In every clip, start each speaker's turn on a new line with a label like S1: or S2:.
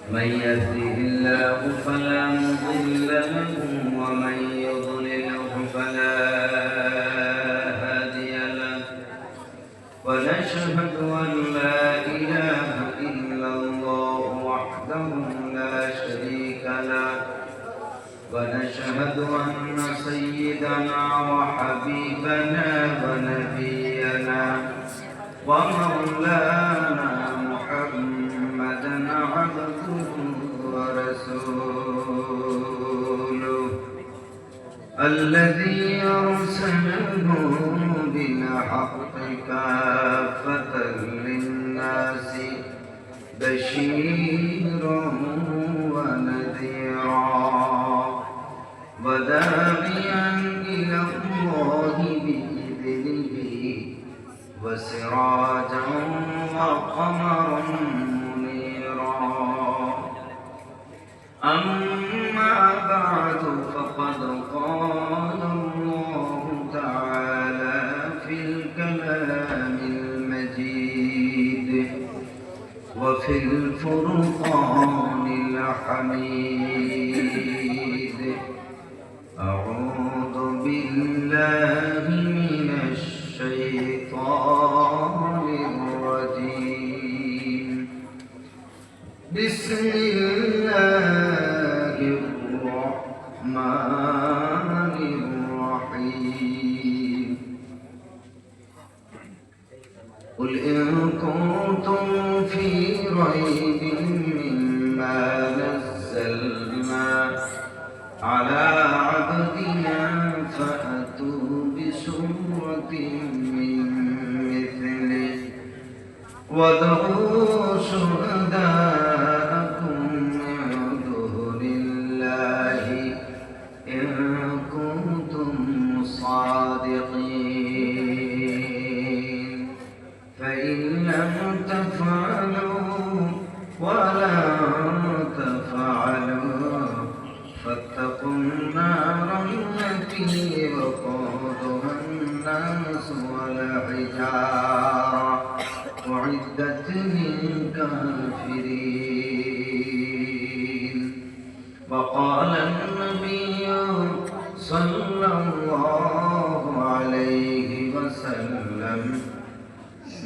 S1: من يهده الله فلا مضل له ومن يضلله فلا هادي له ونشهد أن لا إله إلا الله وحده لا شريك له ونشهد أن سيدنا وحبيبنا ونبينا ومولانا محمدا عبده ورسوله الذي أرسله بالحق كافة للناس بشيرا ونذيرا وداعيا إلى الله بإذنه وسراجا وقمرا منيرا أما بعد فقد قال الله تعالى في الكلام المجيد وفي الفرقان الحميد أعوذ بالله من الشيطان الرجيم بسم الله الرحمن الرحيم قل إن كنتم في ريب مما نزلنا على عبدنا فأتوا بسورة من مثله وادعوا شهداءكم من دون الله إن كنتم صادقين فإن لم تفعلوا ولا تفعلوا فاتقوا النار التي وقودها الناس والحجارة أعدت للكافرين وقال النبي صلى الله عليه وسلم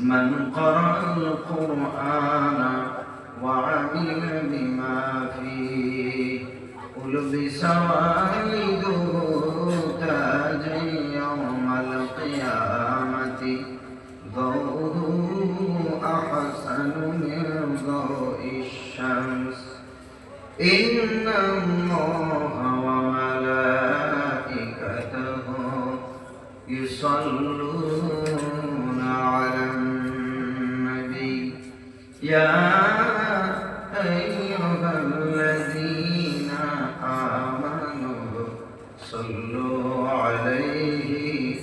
S1: من قرأ القرآن وعمل بما فيه ألبس والده تاجا يوم القيامة ضوءه أحسن من ضوء الشمس إن الله وملائكته يصلون على النبي يا أيها الذين آمنوا صلوا عليه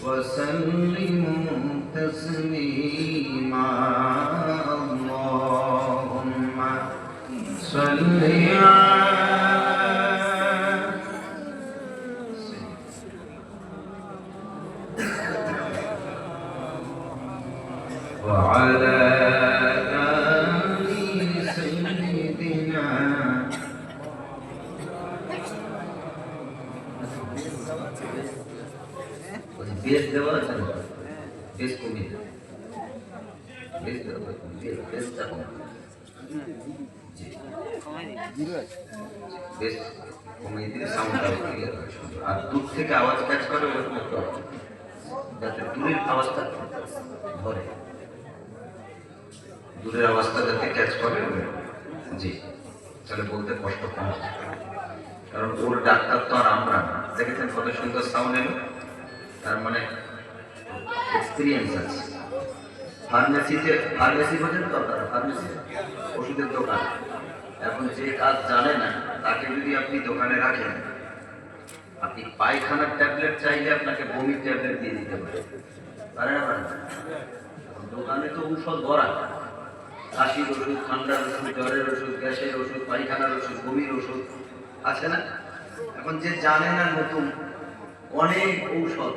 S1: وسلموا تسليما اللهم صل وعلى آل سيدنا বেশ দেওয়া আছে না বেশ কমে বেশ দেওয়া বেশটা কম বেশ কমিয়ে দিলে সাউন্ডটা ক্লিয়ার হয় আর দূর থেকে আওয়াজ ক্যাচ করে ওরকম একটু যাতে দূরের আওয়াজটা ধরে দূরের আওয়াজটা যাতে ক্যাচ করে জি তাহলে বলতে কষ্ট কম কারণ ওর ডাক্তার তো আর আমরা না দেখেছেন কত সুন্দর সাউন্ড এলো তার মানে এক্সপিরিয়েন্স আছে ফার্মেসি বোঝেন তো আপনারা ফার্মেসি ওষুধের দোকান এখন যে কাজ জানে না তাকে যদি আপনি দোকানে রাখেন আপনি পায়খানার ট্যাবলেট চাইলে আপনাকে বমির ট্যাবলেট দিয়ে দিতে পারে না দোকানে তো ঔষধ ভরা কাশির ওষুধ ঠান্ডার ওষুধ জ্বরের ওষুধ গ্যাসের ওষুধ পায়খানার ওষুধ বমির ওষুধ আছে না এখন যে জানে না নতুন অনেক ঔষধ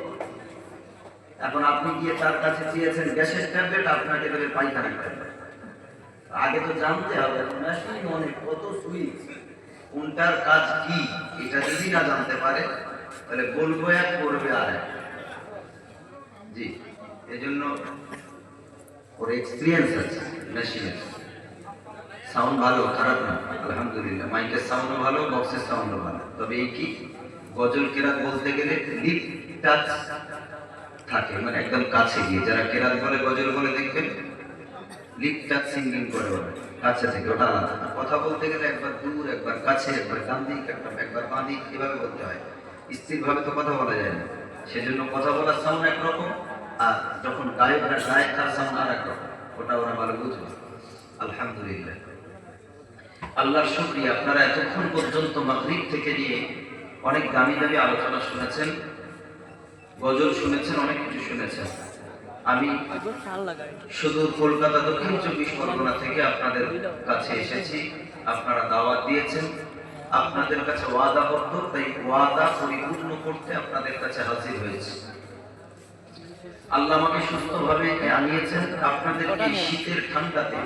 S1: এখন আপনি গিয়ে তার কাছে চেয়েছেন গ্যাসের ট্যাবলেট আপনাকে দেবে পায়খানার ট্যাবলেট আগে তো জানতে হবে এখন মেশিন অনেক, কত সুইচ, কোনটার কাজ কি এটা যদি না জানতে পারে তাহলে বলবো এক, করবে আর এক। জি, এজন্য ওর এক্সপিরিয়েন্স আছে মেশিনের। সাউন্ড ভালো, খারাপ না, আলহামদুলিল্লাহ। মাইকের সাউন্ডও ভালো, বক্সের সাউন্ডও ভালো। তবে এই কি, গজল কেরাত বলতে গেলে লিপ টাচ থাকে, মানে একদম কাছে গিয়ে। যারা কেরাত বলে, গজল বলে, দেখবেন লিপ টাচ সিঙ্গিং করে ওরা কাছে থেকে, ওটা আলাদা। কথা বলতে গেলে একবার দূর, একবার কাছে, একবার ডান দিক, একবার বাঁ দিক, এভাবে বলতে হয়। স্থিরভাবে তো কথা বলা যায় না, সেজন্য কথা বলার সাউন্ড একরকম, আর যখন গায়করা গায় তার সাউন্ড আর একরকম। ওটা ওরা ভালো বুঝবে। আলহামদুলিল্লাহ, আল্লাহর শুকরিয়া। আপনারা এতক্ষণ পর্যন্ত মাগরিব থেকে নিয়ে অনেক দামি দামি আলোচনা শুনেছেন, গজল শুনেছেন, অনেক কিছু শুনেছেন। আমি শুধু কলকাতা দক্ষিণ 24 পরগনা থেকে আপনাদের কাছে এসেছি। আপনারা দাওয়াত দিয়েছেন, আপনাদের কাছে ওয়াদাবদ্ধ, তাই ওয়াদা পরিপূর্ণ করতে আপনাদের কাছে হাজির হয়েছে। আল্লাহ আমাকে সুস্থভাবে আনিয়েছেন। আপনাদের এই শীতের ঠান্ডাতে